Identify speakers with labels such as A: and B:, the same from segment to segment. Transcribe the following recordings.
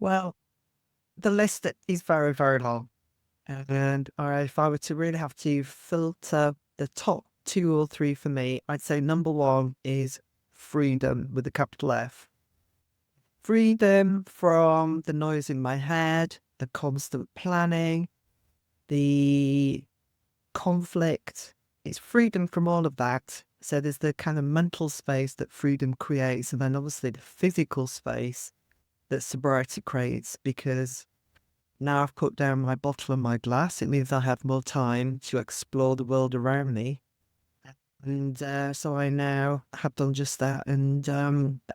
A: Well, the list is very, very long. And if I were to really have to filter the top two or three for me, I'd say number one is freedom with a capital F. Freedom from the noise in my head, the constant planning, the conflict. It's freedom from all of that. So there's the kind of mental space that freedom creates, and then obviously the physical space that sobriety creates, because now I've put down my bottle and my glass, it means I have more time to explore the world around me. And so I now have done just that. And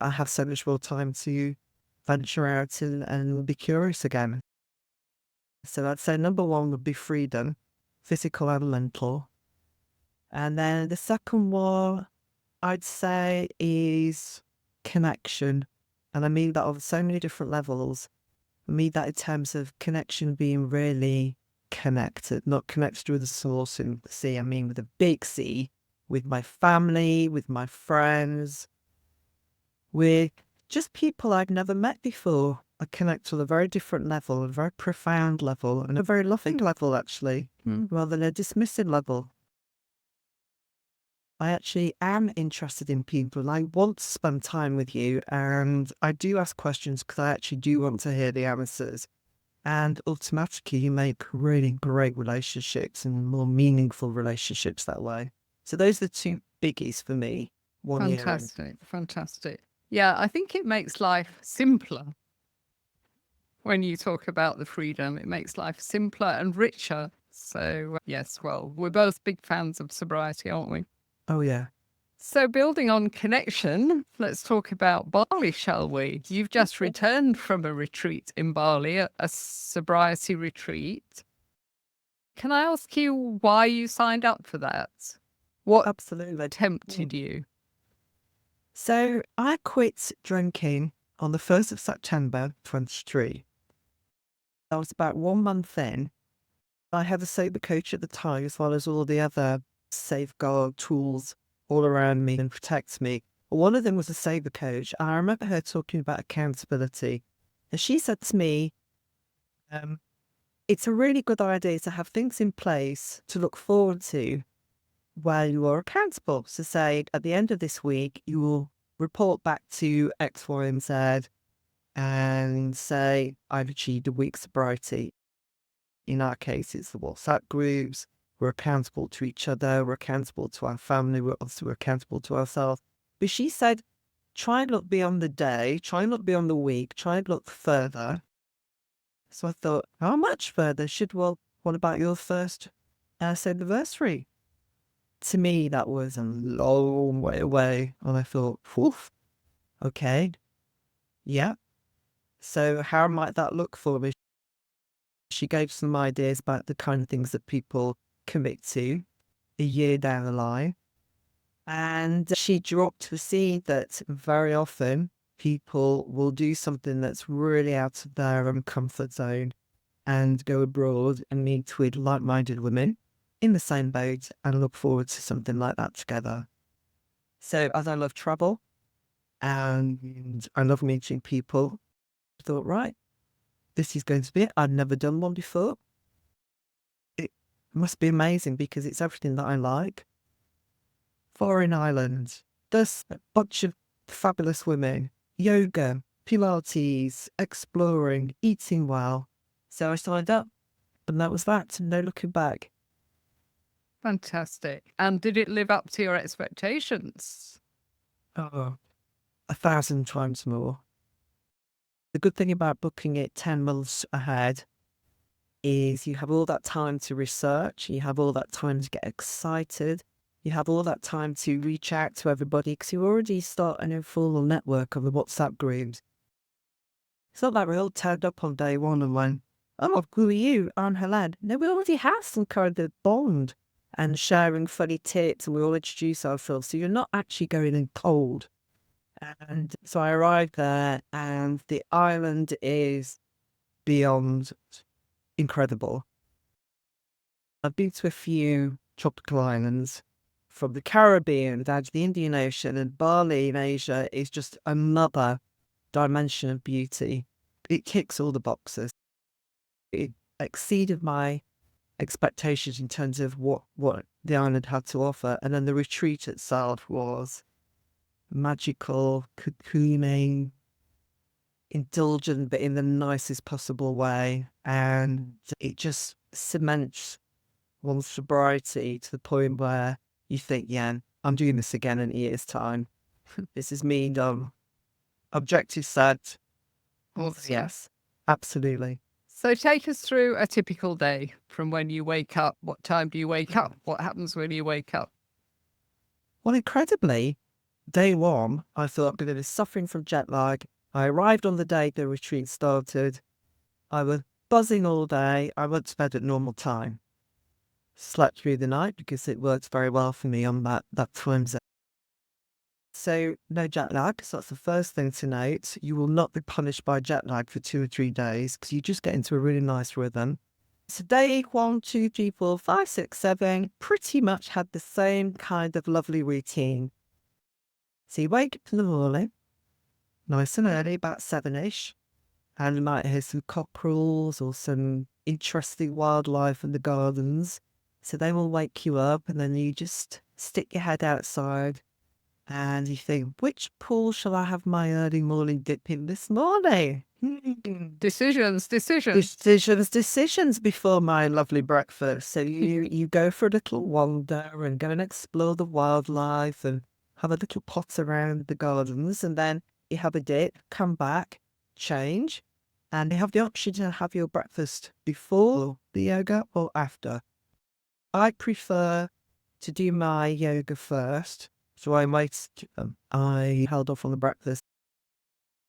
A: I have so much more time to venture out and be curious again. So I'd say number one would be freedom, physical and mental. And then the second one I'd say is connection. And I mean that on so many different levels. I mean that in terms of connection being really connected, not connected with the source in the sea. I mean with a big C, with my family, with my friends, with just people I've never met before. I connect on a very different level, a very profound level, and a very loving level, actually, rather than a dismissive level. I actually am interested in people and I want to spend time with you, and I do ask questions because I actually do want to hear the answers. And automatically you make really great relationships and more meaningful relationships that way. So those are the two biggies for me. 1 year in.
B: Fantastic, fantastic. Yeah, I think it makes life simpler when you talk about the freedom. It makes life simpler and richer. So, yes, well, we're both big fans of sobriety, aren't we?
A: Oh, yeah.
B: So, building on connection, let's talk about Bali, shall we? You've just returned from a retreat in Bali, a sobriety retreat. Can I ask you why you signed up for that? What
A: Absolutely
B: tempted you?
A: So I quit drinking on the 1st of September 23. I was about 1 month in. I had a sober coach at the time, as well as all the other safeguard tools all around me and protect me. One of them was a sober coach. And I remember her talking about accountability. And she said to me, it's a really good idea to have things in place to look forward to where you are accountable. So say at the end of this week, you will report back to X, Y, and Z and say, I've achieved a week's sobriety. In our case, it's the WhatsApp groups. We're accountable to each other. We're accountable to our family. We're also accountable to ourselves. But she said, try and look beyond the day. Try and look beyond the week. Try and look further. So I thought, how much further? What about your first anniversary? To me, that was a long way away. And I thought, woof, okay, yeah. So how might that look for me? She gave some ideas about the kind of things that people commit to a year down the line. And she dropped the seed that very often people will do something that's really out of their comfort zone and go abroad and meet with like-minded women in the same boat and look forward to something like that together. So as I love travel and I love meeting people, I thought, right, this is going to be it. I'd never done one before. It must be amazing because it's everything that I like. Foreign islands, just a bunch of fabulous women, yoga, Pilates, exploring, eating well. So I signed up and that was that. No looking back.
B: Fantastic. And did it live up to your expectations?
A: Oh, 1,000 times more. The good thing about booking it 10 months ahead is you have all that time to research, you have all that time to get excited, you have all that time to reach out to everybody because you already start an informal network of the WhatsApp groups. It's not like we all turned up on day one and went, oh, who are you? I'm Helene. No, we already have some kind of bond and sharing funny tips and we all introduce ourselves. So you're not actually going in cold. And so I arrived there and the island is beyond incredible. I've been to a few tropical islands from the Caribbean down to the Indian Ocean, and Bali in Asia is just another dimension of beauty. it ticks all the boxes. It exceeded my expectations in terms of what the island had to offer. And then the retreat itself was magical, cocooning, indulgent, but in the nicest possible way. And it just cements one's sobriety to the point where you think, yeah, I'm doing this again in a year's time. This is me done. Objective set.
B: Awesome.
A: Yes, absolutely.
B: So take us through a typical day from when you wake up. What time do you wake up? What happens when you wake up?
A: Well, incredibly, day one, I thought I'm going to be suffering from jet lag. I arrived on the day the retreat started. I was buzzing all day. I went to bed at normal time. Slept through the night because it works very well for me on that time zone. So no jet lag. So that's the first thing to note. You will not be punished by jet lag for 2 or 3 days because you just get into a really nice rhythm. So day 1, 2, 3, 4, 5, 6, 7 pretty much had the same kind of lovely routine. So you wake up in the morning, nice and early, about 7-ish, and you might hear some cockerels or some interesting wildlife in the gardens. So they will wake you up, and then you just stick your head outside and you think, which pool shall I have my early morning dip in this morning?
B: Decisions.
A: Decisions before my lovely breakfast. So you go for a little wander and go and explore the wildlife and have a little pot around the gardens, and then you have a dip, come back, change, and you have the option to have your breakfast before the yoga or after. I prefer to do my yoga first. So I held off on the breakfast.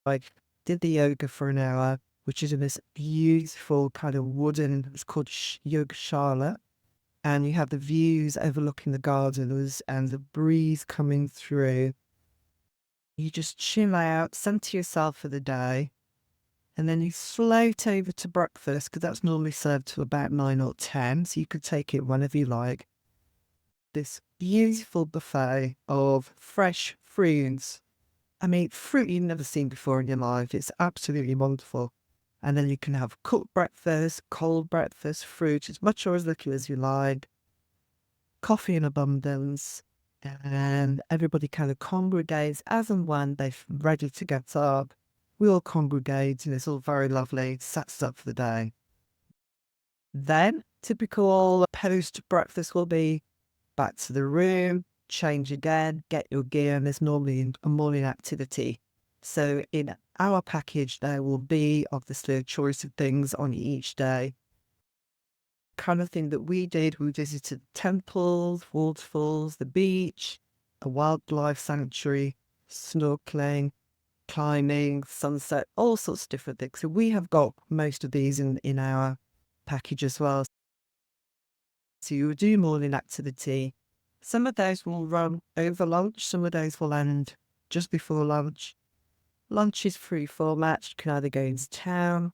A: I did the yoga for an hour, which is in this beautiful kind of wooden, it's called 𝐬𝐮𝐬𝐫𝐽𝐻. And you have the views overlooking the gardens and the breeze coming through. You just chill out, center yourself for the day. And then you float over to breakfast because that's normally served to about 9 or 10. So you could take it whenever you like. This beautiful buffet of fresh fruits. I mean, fruit you've never seen before in your life. It's absolutely wonderful. And then you can have cooked breakfast, cold breakfast, fruit, as much or as little as you like. Coffee in abundance. And everybody kind of congregates as and when they're ready to get up. We all congregate and it's all very lovely. It sets up for the day. Then, typical post-breakfast will be back to the room, change again, get your gear, and there's normally a morning activity. So in our package, there will be obviously a choice of things on each day. Kind of thing that we did, we visited temples, waterfalls, the beach, a wildlife sanctuary, snorkeling, climbing, sunset, all sorts of different things. So we have got most of these in our package as well. So you do morning activity. Some of those will run over lunch. Some of those will end just before lunch. Lunch is free format. You can either go into town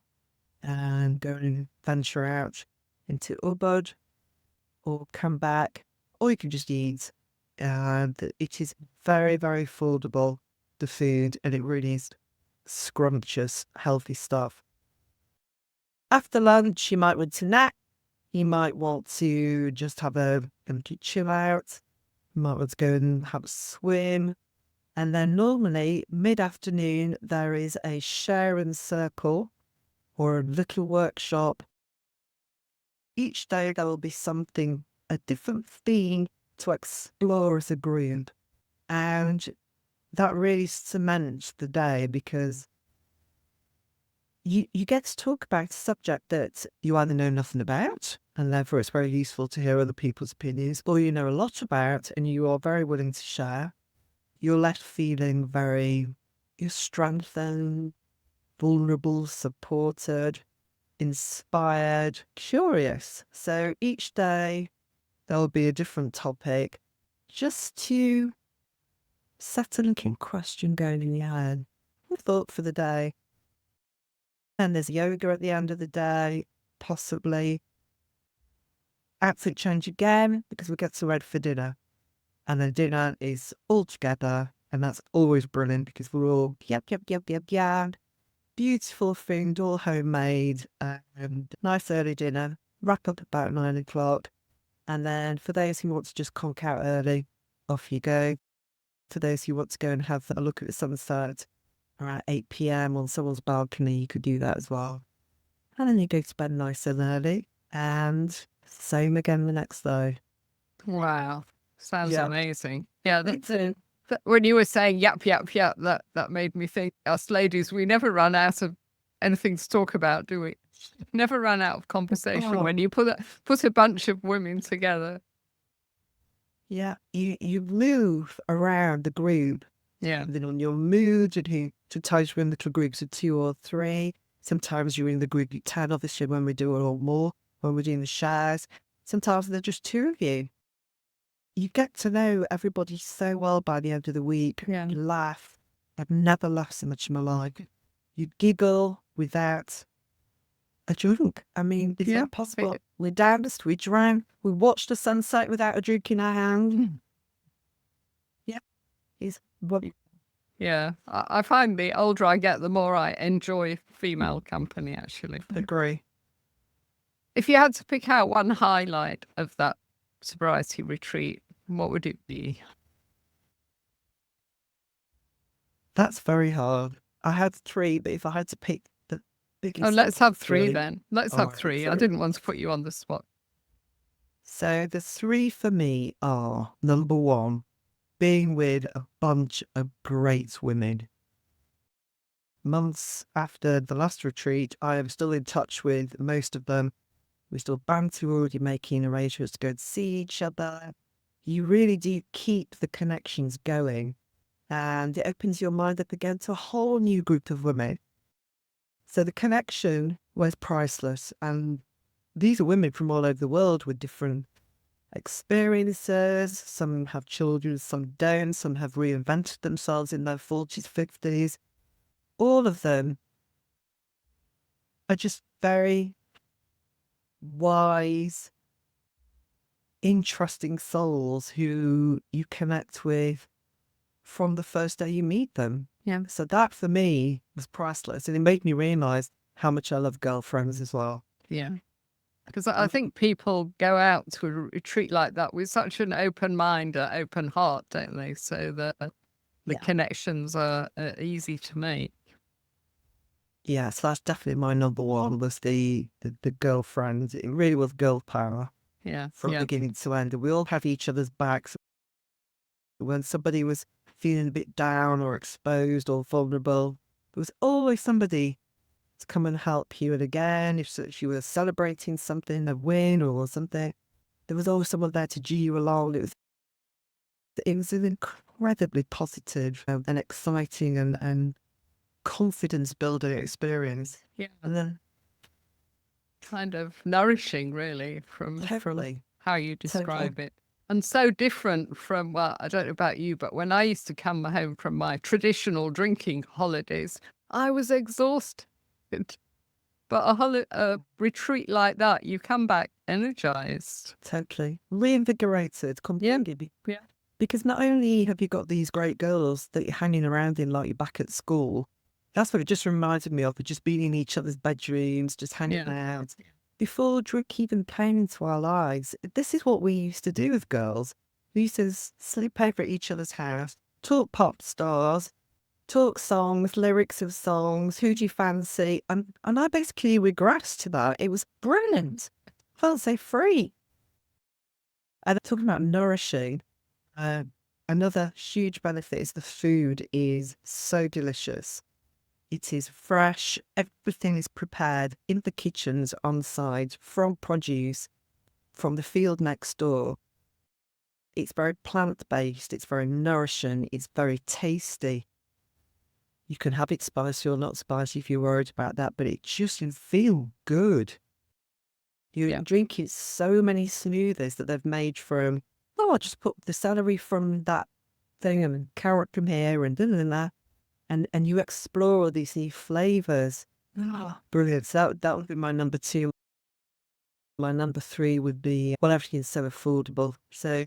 A: and go and venture out into Ubud or come back, or you can just eat. And it is very, very affordable, the food, and it really is scrumptious, healthy stuff. After lunch, you might want to nap. You might want to just have a chill out. You might want to go and have a swim. And then normally, mid-afternoon, there is a sharing circle or a little workshop. Each day there will be something, a different theme to explore as a group. And that really cements the day because you get to talk about a subject that you either know nothing about, and therefore it's very useful to hear other people's opinions, or you know a lot about and you are very willing to share. You're left feeling you're strengthened, vulnerable, supported, inspired, curious. So each day there'll be a different topic just to set a little question going in your head. Thought for the day. And there's yoga at the end of the day, possibly. Outfit change again because we get so ready for dinner. And then dinner is all together, and that's always brilliant because we're all yap. beautiful food, all homemade, and nice early dinner. Wrap up about 9 o'clock. And then for those who want to just conk out early, off you go. For those who want to go and have a look at the sunset around 8 p.m. on someone's balcony, you could do that as well. And then you go to bed nice and early. And same again the next day.
B: Wow. Sounds
A: Yeah.
B: amazing. Yeah.
A: That's it.
B: When you were saying yap, that made me think, us ladies, we never run out of anything to talk about, do we? Never run out of conversation
A: Oh.
B: when you put a bunch of women together.
A: Yeah, you move around the group.
B: Yeah.
A: Depending on your mood, and sometimes we're in little groups of 2 or 3. Sometimes you're in the group of 10, obviously, when we do a lot more, when we're doing the shares. Sometimes they're just 2 of you. You get to know everybody so well by the end of the week.
B: Yeah.
A: You laugh. I've never laughed so much in my life. You giggle without a drink. I mean, is that possible? We danced, we drank, we watched the sunset without a drink in our hand. Yeah.
B: Yeah. I find the older I get, the more I enjoy female company, actually.
A: Agree.
B: If you had to pick out one highlight of that sobriety retreat, what would it be?
A: That's very hard. I had 3, but if I had to pick the biggest...
B: Oh, let's have 3
A: 3
B: then. Let's have 3. I didn't want to put you on the spot.
A: So the 3 for me are, number 1, being with a bunch of great women. Months after the last retreat, I am still in touch with most of them. We're still banter, we're already making arrangements to go and see each other. You really do keep the connections going, and it opens your mind up again to a whole new group of women. So the connection was priceless, and these are women from all over the world with different experiences. Some have children, some don't. Some have reinvented themselves in their 40s, 50s. All of them are just very wise, interesting souls who you connect with from the first day you meet them.
B: Yeah.
A: So that for me was priceless, and it made me realise how much I love girlfriends as well.
B: Yeah. Because I think people go out to a retreat like that with such an open mind, an open heart, don't they? So the connections are easy to make.
A: Yeah, so that's definitely my number 1, was the girlfriends. It really was girl power.
B: Yeah.
A: From beginning to end. And we all had each other's backs. When somebody was feeling a bit down or exposed or vulnerable, there was always somebody to come and help you. And again, if you were celebrating something, a win or something, there was always someone there to G you along. It was an incredibly positive and exciting and confidence building experience.
B: Yeah.
A: And then
B: kind of nourishing, really, from how you describe it. And so different from, well, I don't know about you, but when I used to come home from my traditional drinking holidays, I was exhausted. But a retreat like that, you come back energized.
A: Totally. Reinvigorated completely.
B: Yeah.
A: Because not only have you got these great girls that you're hanging around in like you're back at school, that's what it just reminded me of just being in each other's bedrooms, just hanging out. Before drink even came into our lives, this is what we used to do with girls. We used to sleep over at each other's house, talk pop stars, talk songs, lyrics of songs, who do you fancy? And I basically regressed to that. It was brilliant. I felt so free. And talking about nourishing, another huge benefit is the food is so delicious. It is fresh. Everything is prepared in the kitchens on site from produce from the field next door. It's very plant-based. It's very nourishing. It's very tasty. You can have it spicy or not spicy if you're worried about that, but it just feels good. You're drinking so many smoothies that they've made from, I just put the celery from that thing and carrot from here and da. And you explore these new flavours. Oh, brilliant. So that would be my number 2. My number 3 would be, well, everything's so affordable. So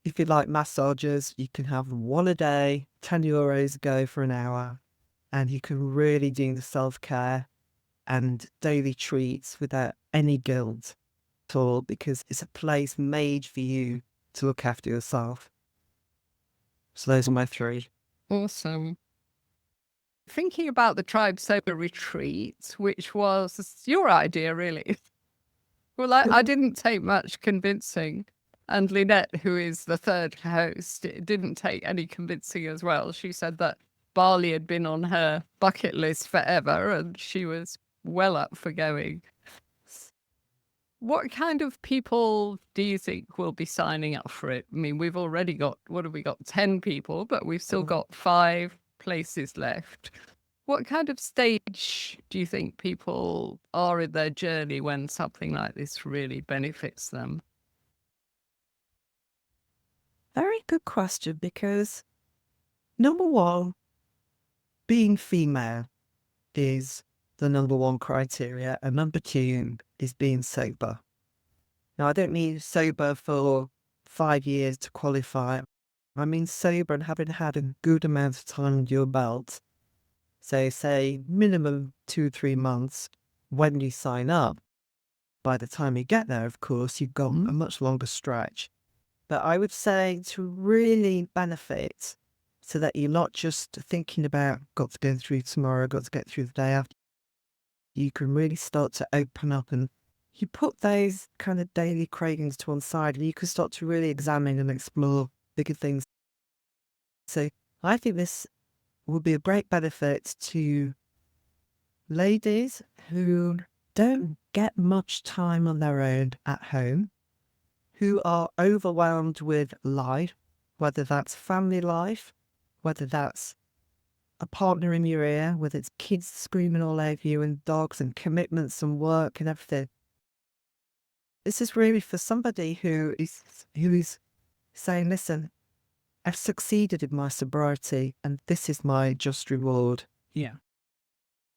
A: if you like massages, you can have one a day, €10 a go for an hour. and you can really do the self-care and daily treats without any guilt at all, because it's a place made for you to look after yourself. So those are my three.
B: Awesome. Thinking about the Tribe Sober retreat, which was your idea, really. Well, I didn't take much convincing. And Lynette, who is the third host, it didn't take any convincing as well. She said that Bali had been on her bucket list forever and she was well up for going. What kind of people do you think will be signing up for it? I mean, we've already got, what have we got? 10 people, but we've still got 5 places left. What kind of stage do you think people are in their journey when something like this really benefits them?
A: Very good question, because number one, being female is the number one criteria, and number two is being sober. Now, I don't mean sober for 5 years to qualify. I mean sober and having had a good amount of time under your belt. So say minimum 2-3 months when you sign up. By the time you get there, of course, you've got a much longer stretch. But I would say to really benefit, so that you're not just thinking about, got to go through tomorrow, got to get through the day after, you can really start to open up, and you put those kind of daily cravings to one side, and you can start to really examine and explore bigger things. So I think this would be a great benefit to ladies who don't get much time on their own at home, who are overwhelmed with life, whether that's family life, whether that's a partner in your ear, whether it's kids screaming all over you and dogs and commitments and work and everything. This is really for somebody who is saying, listen, I've succeeded in my sobriety and this is my just reward.
B: Yeah.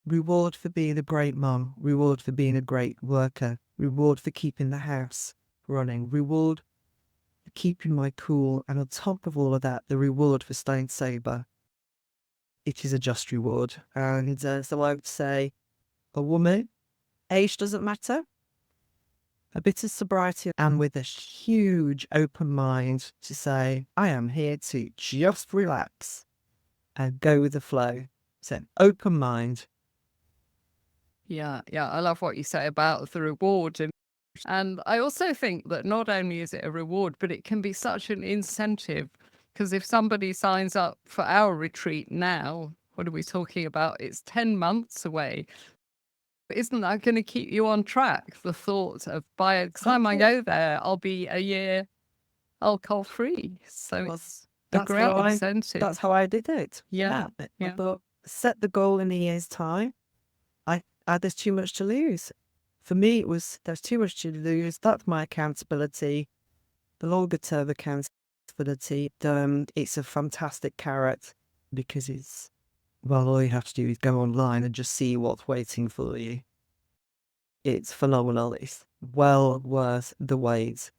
A: Reward for being a great mum, reward for being a great worker, reward for keeping the house running, reward for keeping my cool, and on top of all of that, the reward for staying sober. It is a just reward. And so I would say, a woman, age doesn't matter, a bit of sobriety, and with a huge open mind to say, I am here to just relax and go with the flow. So open mind.
B: Yeah, I love what you say about the reward. And I also think that not only is it a reward, but it can be such an incentive. Because if somebody signs up for our retreat now, what are we talking about? It's 10 months away. Isn't that going to keep you on track? The thought of by the time I go there, I'll be a year alcohol free. So
A: Well,
B: it's a
A: that's
B: great incentive.
A: That's how I did it.
B: Yeah.
A: I thought, set the goal in a year's time. There's too much to lose. For me, it was, there's too much to lose. That's my accountability. The longer term accountability, it's a fantastic carrot, because it's, well, all you have to do is go online and just see what's waiting for you. It's phenomenal. It's well worth the wait.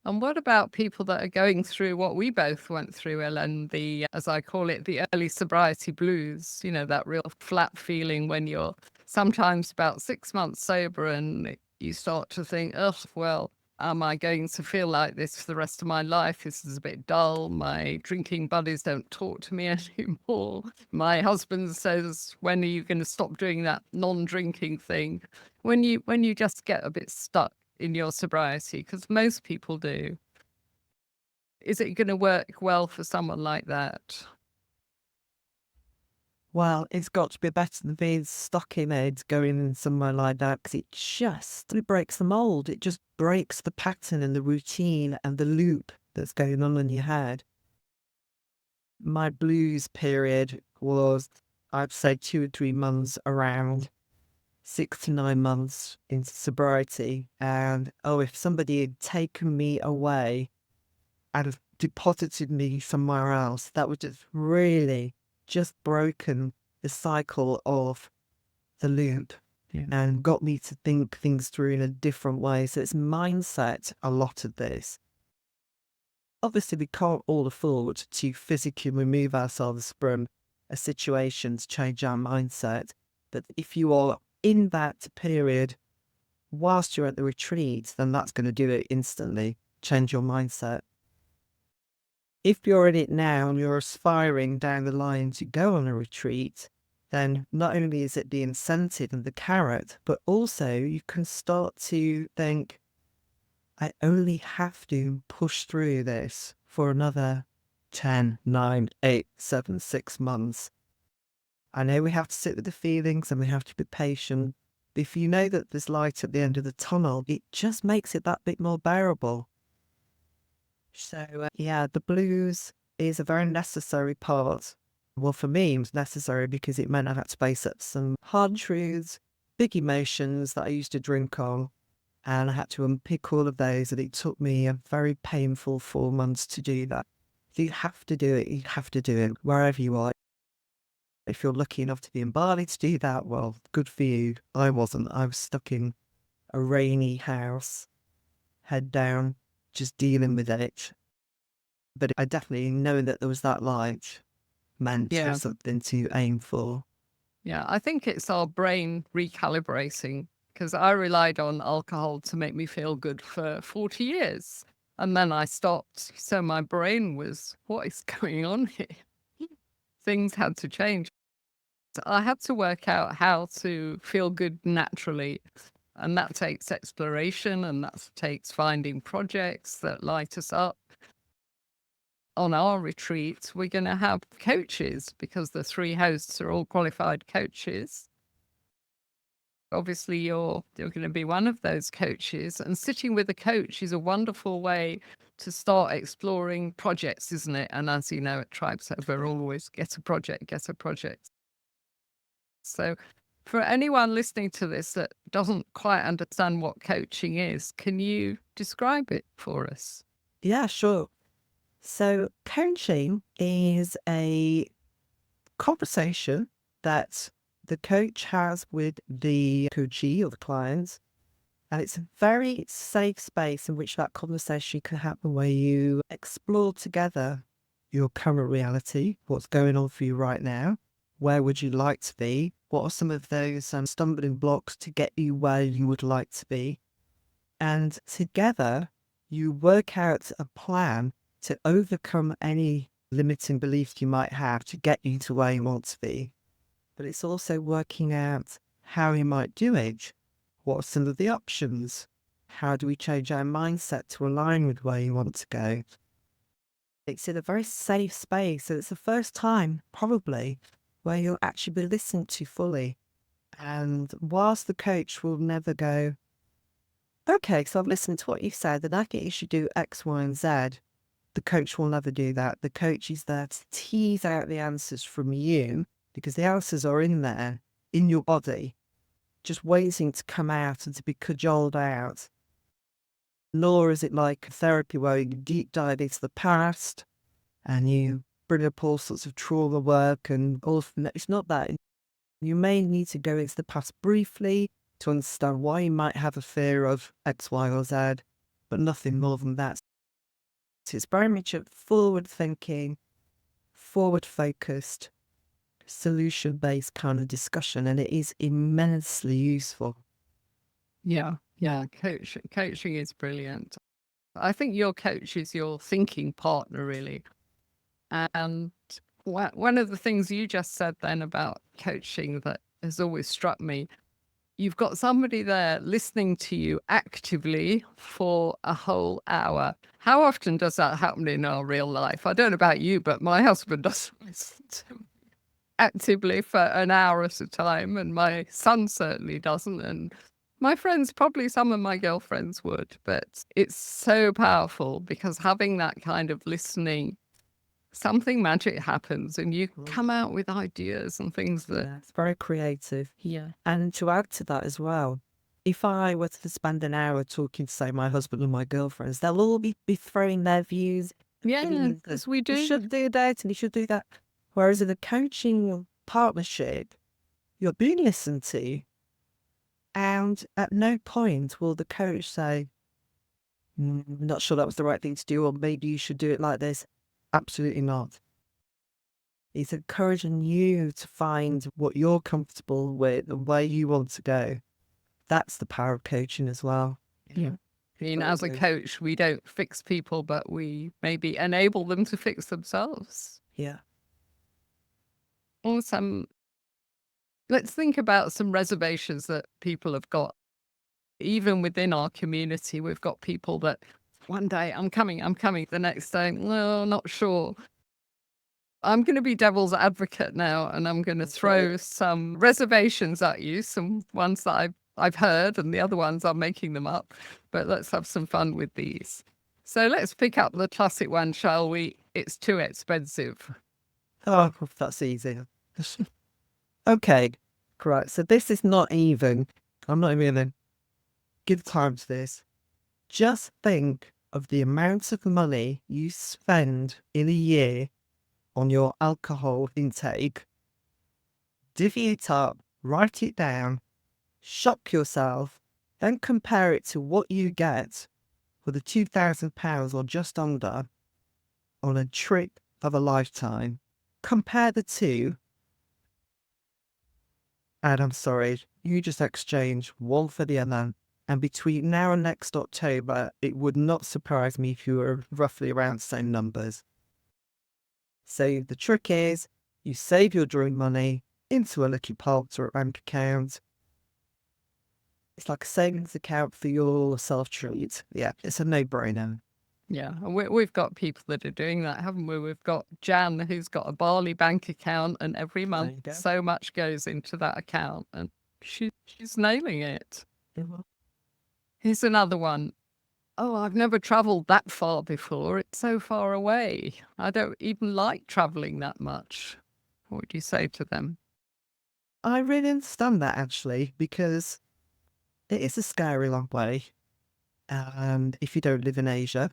B: And what about people that are going through what we both went through, Ellen, the, as I call it, the early sobriety blues, you know, that real flat feeling when you're sometimes about 6 months sober and you start to think, oh, well, am I going to feel like this for the rest of my life? This is a bit dull. My drinking buddies don't talk to me anymore. My husband says, when are you going to stop doing that non-drinking thing? When you just get a bit stuck in your sobriety, because most people do. Is it going to work well for someone like that?
A: Well, it's got to be better than being stuck in it, going in somewhere like that, because it breaks the mold. It just breaks the pattern and the routine and the loop that's going on in your head. My blues period was, I'd say, 2 or 3 months, around 6 to 9 months into sobriety. And if somebody had taken me away and have deposited me somewhere else, that would just really just broken the cycle of the loop and got me to think things through in a different way. So it's mindset, a lot of this. Obviously, we can't all afford to physically remove ourselves from a situation to change our mindset. But if you are in that period whilst you're at the retreat, then that's going to do it instantly, change your mindset. If you're in it now and you're aspiring down the line to go on a retreat, then not only is it the incentive and the carrot, but also you can start to think, I only have to push through this for another 10, 9, 8, 7, 6 months. I know we have to sit with the feelings and we have to be patient. But if you know that there's light at the end of the tunnel, it just makes it that bit more bearable. So, yeah, the blues is a very necessary part. Well, for me, it was necessary because it meant I had to face up some hard truths, big emotions that I used to drink on, and I had to unpick all of those, and it took me a very painful 4 months to do that. You have to do it. You have to do it wherever you are. If you're lucky enough to be in Bali to do that, well, good for you. I wasn't. I was stuck in a rainy house, head down, just dealing with it. But I definitely know that there was that light meant
B: Yeah.
A: something to aim for.
B: Yeah, I think it's our brain recalibrating, because I relied on alcohol to make me feel good for 40 years. And then I stopped. So my brain was, what is going on here? Things had to change. I had to work out how to feel good naturally. And that takes exploration, and that takes finding projects that light us up. On our retreat, we're going to have coaches, because the 3 hosts are all qualified coaches. Obviously, you're going to be one of those coaches, and sitting with a coach is a wonderful way to start exploring projects, isn't it? And as you know, at Tribes Over, always get a project, get a project. So for anyone listening to this that doesn't quite understand what coaching is, can you describe it for us?
A: Yeah, sure. So coaching is a conversation that the coach has with the coachee or the clients. And it's a very safe space in which that conversation can happen, where you explore together your current reality, what's going on for you right now, where would you like to be, what are some of those stumbling blocks to get you where you would like to be. And together you work out a plan to overcome any limiting beliefs you might have to get you to where you want to be. But it's also working out how you might do it. What are some of the options? How do we change our mindset to align with where you want to go? It's in a very safe space. So it's the first time, probably, where you'll actually be listened to fully. And whilst the coach will never go, okay, so I've listened to what you said, and I think you should do X, Y, and Z. The coach will never do that. The coach is there to tease out the answers from you, because the answers are in there, in your body, just waiting to come out and to be cajoled out. Nor is it like therapy where you deep dive into the past and you bring up all sorts of trauma work and all of that. It's not that. You may need to go into the past briefly to understand why you might have a fear of X, Y, or Z, but nothing more than that. So it's very much a forward thinking, forward focused, solution based kind of discussion, and it is immensely useful.
B: Yeah, coaching is brilliant. I think your coach is your thinking partner, really. And one of the things you just said then about coaching that has always struck me, you've got somebody there listening to you actively for a whole hour. How often does that happen in our real life? I don't know about you, but my husband doesn't listen to me actively for an hour at a time, and my son certainly doesn't, and my friends, probably some of my girlfriends would. But it's so powerful, because having that kind of listening, something magic happens and you come out with ideas and things that...
A: Yeah, it's very creative.
B: Yeah.
A: And to add to that as well, if I were to spend an hour talking to, say, my husband and my girlfriends, they'll all be throwing their views.
B: Yeah, because we do.
A: You should do that and you should do that. Whereas in a coaching partnership, you're being listened to, and at no point will the coach say, not sure that was the right thing to do, or maybe you should do it like this. Absolutely not. It's encouraging you to find what you're comfortable with and where you want to go. That's the power of coaching as well.
B: Yeah. I mean, as a coach, we don't fix people, but we maybe enable them to fix themselves.
A: Yeah.
B: Awesome. Let's think about some reservations that people have got. Even within our community, we've got people that one day I'm coming, the next day, no, not sure. I'm going to be devil's advocate now, and I'm going to throw some reservations at you, some ones that I've heard, and the other ones I'm making them up. But let's have some fun with these. So let's pick up the classic one, shall we? It's too expensive.
A: Oh, that's easy. Okay, right. So this is not even, I'm not even going to give time to this. Just think of the amount of money you spend in a year on your alcohol intake. Divvy it up, write it down, shock yourself, then compare it to what you get for the £2,000 or just under on a trip of a lifetime. Compare the two. And I'm sorry, you just exchange one for the other. And between now and next October, it would not surprise me if you were roughly around the same numbers. So the trick is, you save your drink money into a little pot or a bank account. It's like a savings account for your self-treat. Yeah, it's a no-brainer.
B: Yeah, and we've got people that are doing that, haven't we? We've got Jan, who's got a Bali bank account, and every month so much goes into that account, and she's nailing it. Here's another one. Oh, I've never traveled that far before. It's so far away. I don't even like traveling that much. What would you say to them?
A: I really understand that, actually, because it is a scary long way. And if you don't live in Asia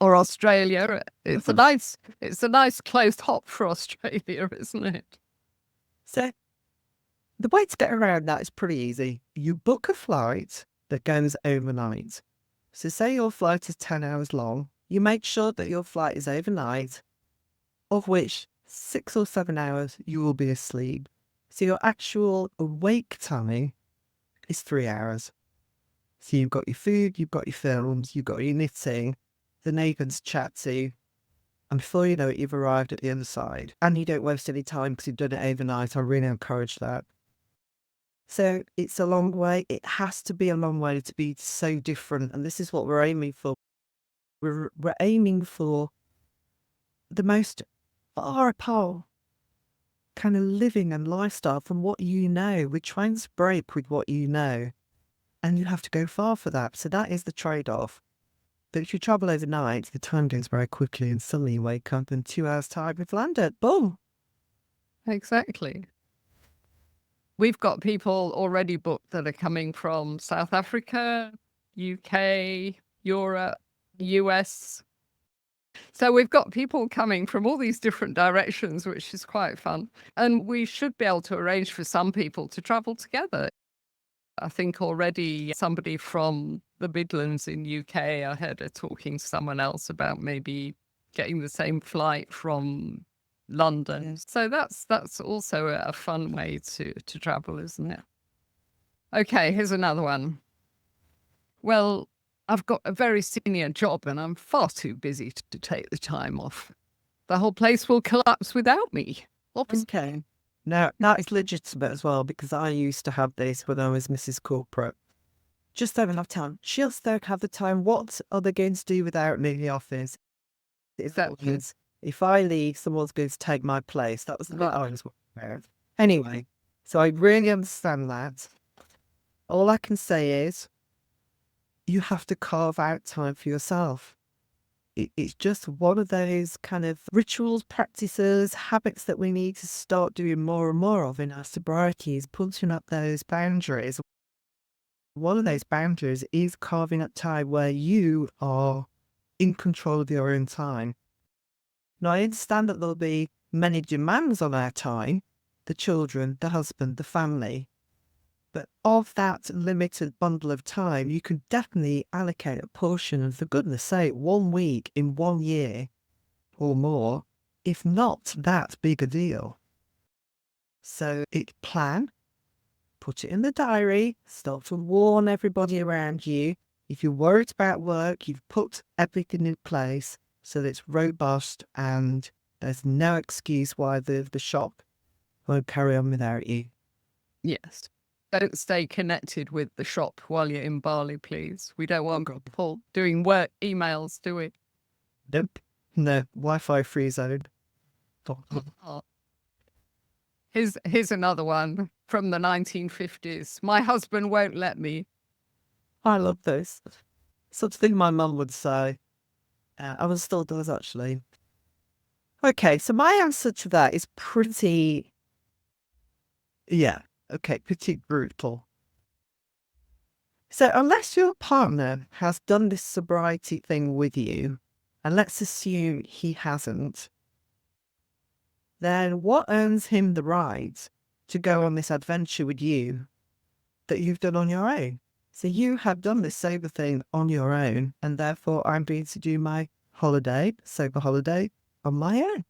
B: or Australia, it's a nice close hop for Australia, isn't it?
A: So the way to get around that is pretty easy. You book a flight that goes overnight. So say your flight is 10 hours long. You make sure that your flight is overnight, of which 6 or 7 hours you will be asleep. So your actual awake time is 3 hours. So you've got your food, you've got your films, you've got your knitting, the neighbours chat to, and before you know it, you've arrived at the other side. And you don't waste any time because you've done it overnight. I really encourage that. So it's a long way. It has to be a long way to be so different. And this is what we're aiming for. We're aiming for the most far apart kind of living and lifestyle from what you know. We're trying to break with what you know. And you have to go far for that. So that is the trade-off. But if you travel overnight, the time goes very quickly and suddenly you wake up in 2 hours' time you've landed. Boom.
B: Exactly. We've got people already booked that are coming from South Africa, UK, Europe, US. So we've got people coming from all these different directions, which is quite fun. And we should be able to arrange for some people to travel together. I think already somebody from the Midlands in UK, I heard her talking to someone else about maybe getting the same flight from London. Yes. So that's also a fun way to travel, isn't it? Okay, here's another one. Well, I've got a very senior job and I'm far too busy to take the time off. The whole place will collapse without me.
A: Okay. Now, that is legitimate as well, because I used to have this when I was Mrs. Corporate. Just don't have time. Just don't have the time. What are they going to do without me in the office?
B: Exactly.
A: If I leave, someone's going to take my place. That was the bit I was aware of. Anyway, so I really understand that. All I can say is, you have to carve out time for yourself. It's just one of those kind of rituals, practices, habits that we need to start doing more and more of in our sobriety, is putting up those boundaries. One of those boundaries is carving out time where you are in control of your own time. Now, I understand that there'll be many demands on our time, the children, the husband, the family. But of that limited bundle of time, you can definitely allocate a portion, and for goodness sake, 1 week in 1 year or more if not that big a deal. So plan, put it in the diary, start to warn everybody around you. If you're worried about work, you've put everything in place so that it's robust and there's no excuse why the shop won't carry on without you.
B: Yes. Don't stay connected with the shop while you're in Bali, please. We don't want people doing work emails, do we?
A: Nope. No, Wi-Fi free zone.
B: Oh. Here's another one from the 1950s. My husband won't let me.
A: I love this. Something my mum would say. I was still does actually. Okay, so my answer to that is pretty brutal. So unless your partner has done this sobriety thing with you, and let's assume he hasn't, then what earns him the right to go on this adventure with you that you've done on your own? So you have done this sober thing on your own, and therefore I'm going to do my sober holiday on my own.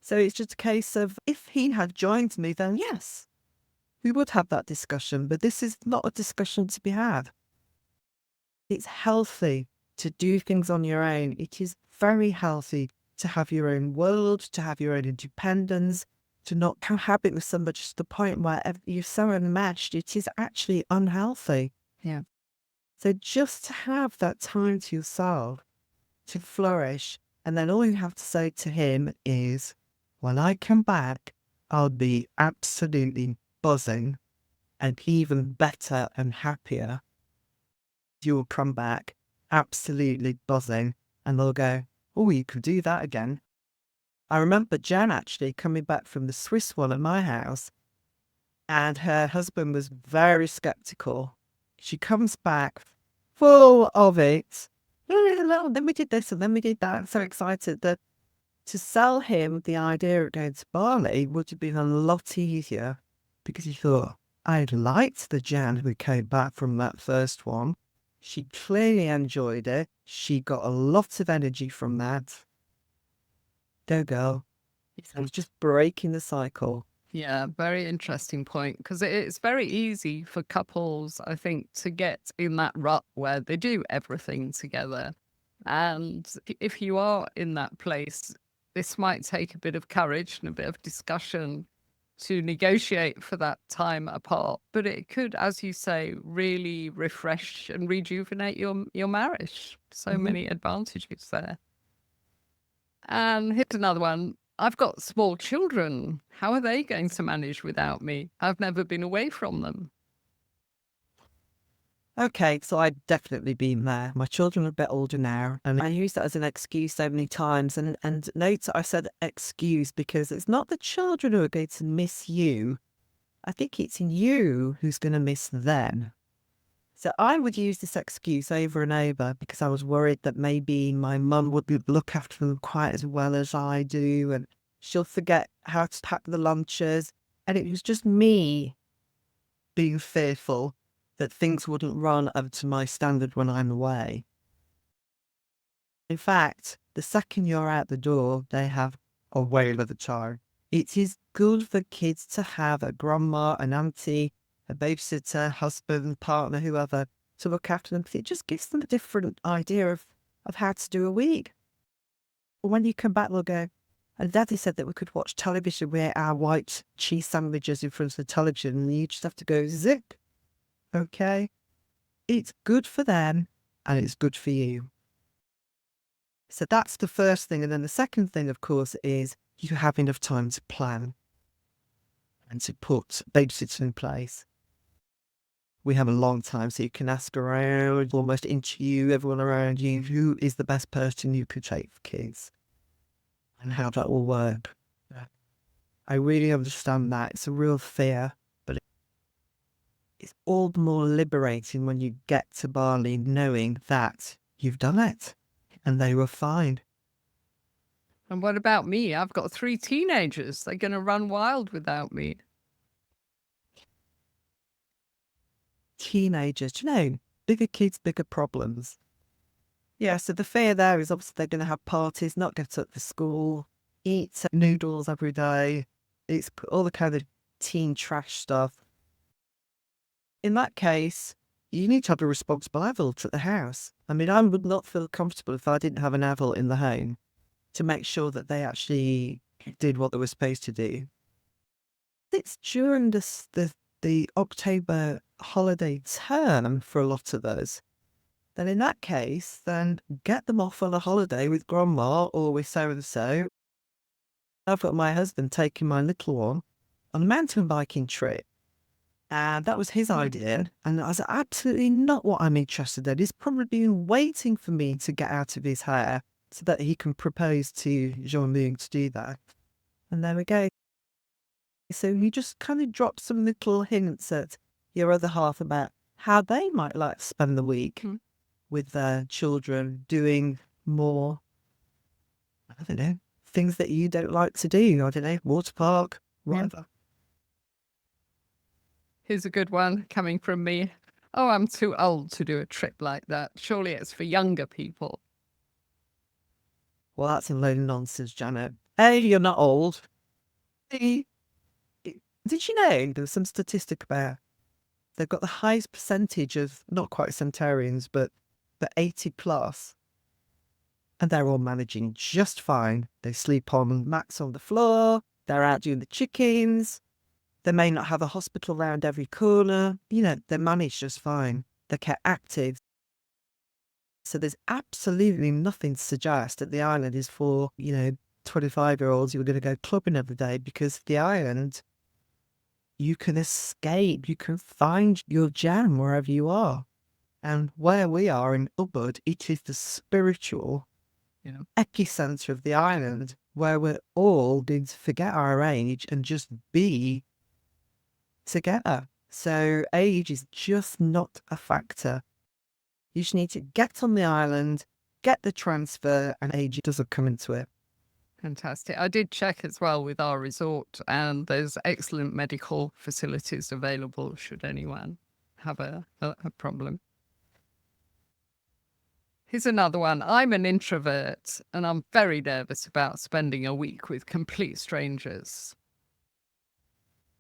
A: So it's just a case of, if he had joined me, then yes, we would have that discussion, but this is not a discussion to be had. It's healthy to do things on your own. It is very healthy to have your own world, to have your own independence, to not cohabit with somebody to the point where you're so enmeshed, it is actually unhealthy.
B: Yeah.
A: So just to have that time to yourself, to flourish, and then all you have to say to him is, when I come back, I'll be absolutely buzzing and even better and happier. You'll come back absolutely buzzing, and they'll go, oh, you could do that again. I remember Jan actually coming back from the Swiss one at my house, and her husband was very skeptical. She comes back full of it. Then we did this and then we did that. I'm so excited that to sell him the idea of going to Bali would have been a lot easier, because he thought, I liked the Jan who came back from that first one. She clearly enjoyed it. She got a lot of energy from that. Go girl. I was just breaking the cycle.
B: Yeah, very interesting point, because it's very easy for couples, I think, to get in that rut where they do everything together. And if you are in that place, this might take a bit of courage and a bit of discussion to negotiate for that time apart. But it could, as you say, really refresh and rejuvenate your marriage. So many advantages there. And here's another one. I've got small children. How are they going to manage without me? I've never been away from them.
A: Okay, so I've definitely been there. My children are a bit older now, and I use that as an excuse so many times. And note I said excuse because it's not the children who are going to miss you. I think it's you who's going to miss them. So I would use this excuse over and over because I was worried that maybe my mum wouldn't look after them quite as well as I do, and she'll forget how to pack the lunches. And it was just me being fearful that things wouldn't run up to my standard when I'm away. In fact, the second you're out the door, they have a whale of a time. It is good for kids to have a grandma, an auntie, a babysitter, husband, partner, whoever, to look after them, because it just gives them a different idea of how to do a week. But when you come back, they'll go, and Daddy said that we could watch television with our white cheese sandwiches in front of the television, and you just have to go zip. Okay? It's good for them, and it's good for you. So that's the first thing. And then the second thing, of course, is you have enough time to plan and to put babysitters in place. We have a long time, so you can ask around, almost interview everyone around you, who is the best person you could take for kids and how that will work. I really understand that. It's a real fear, but it's all the more liberating when you get to Bali knowing that you've done it and they were fine.
B: And what about me? I've got 3 teenagers. They're going to run wild without me.
A: Teenagers, bigger kids, bigger problems. Yeah, so the fear there is obviously they're going to have parties, not get up for school, eat noodles every day, eat all the kind of teen trash stuff. In that case, you need to have a responsible adult at the house. I mean, I would not feel comfortable if I didn't have an adult in the home to make sure that they actually did what they were supposed to do. It's during the October holiday term for a lot of us. Then in that case, then get them off on a holiday with grandma or with so-and-so. I've got my husband taking my little one on a mountain biking trip. And that was his idea. And I was absolutely not what I'm interested in. He's probably been waiting for me to get out of his hair so that he can propose to 𝐬𝐮𝐬𝐫𝐞 to do that. And there we go. So you just kind of drop some little hints at your other half about how they might like to spend the week with their children, doing more, I don't know, things that you don't like to do. I don't know, water park, whatever.
B: Here's a good one coming from me. Oh, I'm too old to do a trip like that. Surely it's for younger people.
A: Well, that's a load of nonsense, Janet. A, you're not old. B, did you know there was some statistic about they've got the highest percentage of, not quite centenarians, but 80 plus. And they're all managing just fine. They sleep on mats on the floor. They're out doing the chickens. They may not have a hospital around every corner. You know, they manage just fine. They're kept active. So there's absolutely nothing to suggest that the island is for, 25-year-olds who are going to go clubbing every day, because the island, you can escape. You can find your jam wherever you are. And where we are in Ubud, it is the spiritual epicenter of the island, where we're all going to forget our age and just be together. So age is just not a factor. You just need to get on the island, get the transfer, and age doesn't come into it.
B: Fantastic. I did check as well with our resort, and there's excellent medical facilities available should anyone have a problem. Here's another one. I'm an introvert and I'm very nervous about spending a week with complete strangers.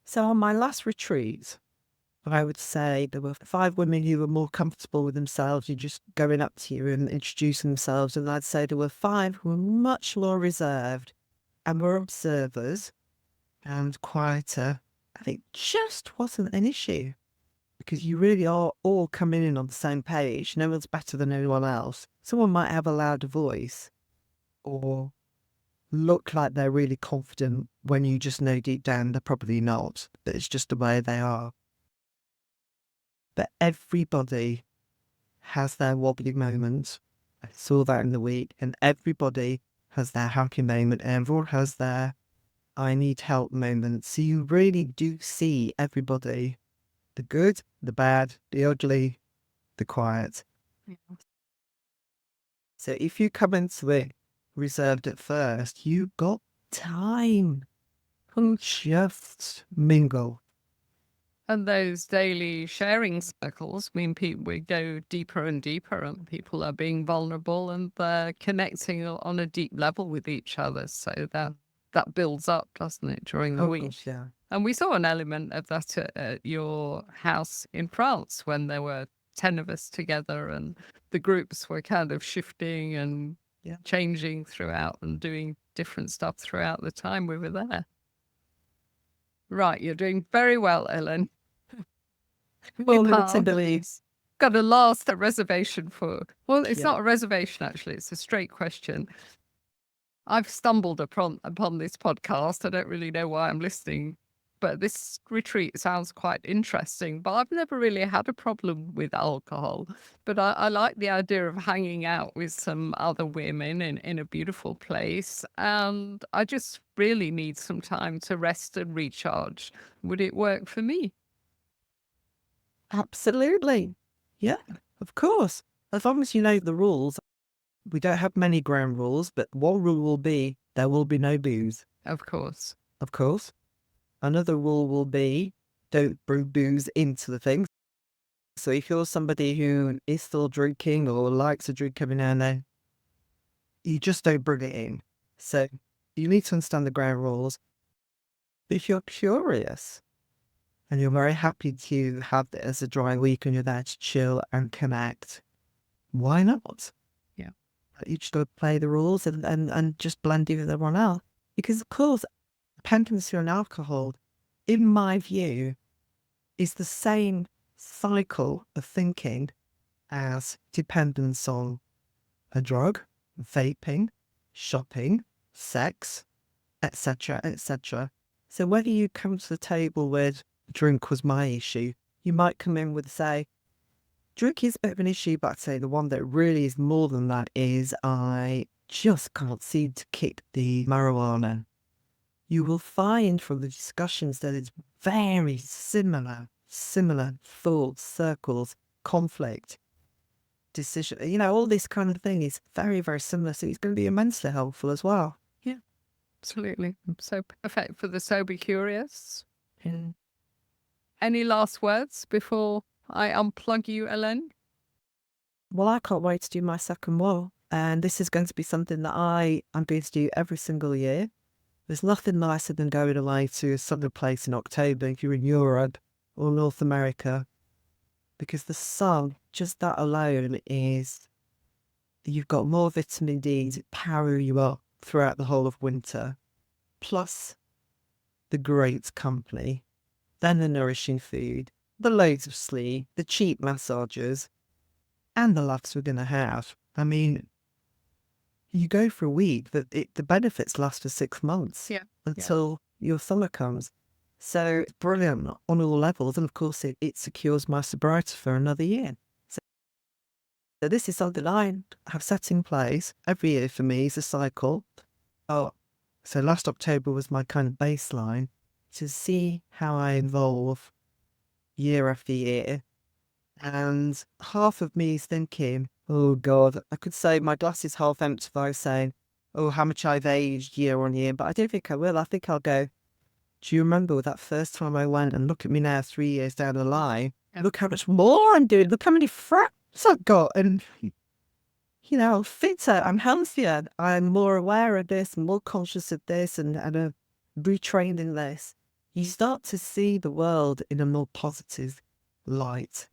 A: So on my last retreat, I would say there were 5 women who were more comfortable with themselves, who just going up to you and introducing themselves. And I'd say there were 5 who were much more reserved and were observers and quieter. I think just wasn't an issue, because you really are all coming in on the same page. No one's better than anyone else. Someone might have a louder voice or look like they're really confident when you just know deep down they're probably not, but it's just the way they are. But everybody has their wobbly moments. I saw that in the week, and everybody has their happy moment. Everyone has their I need help moment. So you really do see everybody, the good, the bad, the ugly, the quiet.
B: Yeah.
A: So if you come into it reserved at first, you've got time. Just mingle.
B: And those daily sharing circles mean we go deeper and deeper, and people are being vulnerable and they're connecting on a deep level with each other. So that builds up, doesn't it, during the week?
A: Gosh, yeah.
B: And we saw an element of that at your house in France when there were 10 of us together, and the groups were kind of shifting and changing throughout and doing different stuff throughout the time we were there. Right, you're doing very well, Ellen.
A: Well,
B: got a last reservation for. Well, it's not a reservation, actually. It's a straight question. I've stumbled upon this podcast. I don't really know why I'm listening, but this retreat sounds quite interesting. But I've never really had a problem with alcohol. But I like the idea of hanging out with some other women in a beautiful place. And I just really need some time to rest and recharge. Would it work for me?
A: Absolutely. Yeah, of course. As long as you know the rules. We don't have many ground rules, but one rule will be there will be no booze.
B: Of course.
A: Of course. Another rule will be don't bring booze into the thing. So if you're somebody who is still drinking or likes a drink every now and then, you just don't bring it in. So you need to understand the ground rules. But if you're curious and you're very happy to have it as a dry week and you're there to chill and connect, why not?
B: Yeah.
A: You just got to play the rules and just blend in with everyone else. Because, of course, dependency on alcohol, in my view, is the same cycle of thinking as dependence on a drug, vaping, shopping, sex, etc., etc. So whether you come to the table with drink was my issue, you might come in with, say, drink is a bit of an issue, but I'd say the one that really is more than that is I just can't seem to kick the marijuana. You will find from the discussions that it's very similar thoughts, circles, conflict, decision, all this kind of thing is very, very similar. So it's going to be immensely helpful as well.
B: Yeah, absolutely. So perfect for the sober curious. Any last words before I unplug you, Helene?
A: Well, I can't wait to do my second wall. And this is going to be something that I'm going to do every single year. There's nothing nicer than going away to a southern place in October if you're in Europe or North America, because the sun, just that alone is, you've got more vitamin D to power you up throughout the whole of winter, plus the great company, then the nourishing food, the loads of sleep, the cheap massages, and the laughs we're going to have. I mean, you go for a week, the benefits last for 6 months until your summer comes. So it's brilliant on all levels. And of course, it secures my sobriety for another year. So this is something I have set in place every year for me as a cycle. So last October was my kind of baseline to see how I evolve year after year. And half of me is thinking, oh God, I could say my glass is half empty if I was saying, oh, how much I've aged year on year. But I don't think I will. I think I'll go, do you remember that first time I went, and look at me now 3 years down the line, look how much more I'm doing, look how many fractions I've got. And, I'm fitter, I'm healthier, I'm more aware of this, more conscious of this, and retrained in this. You start to see the world in a more positive light.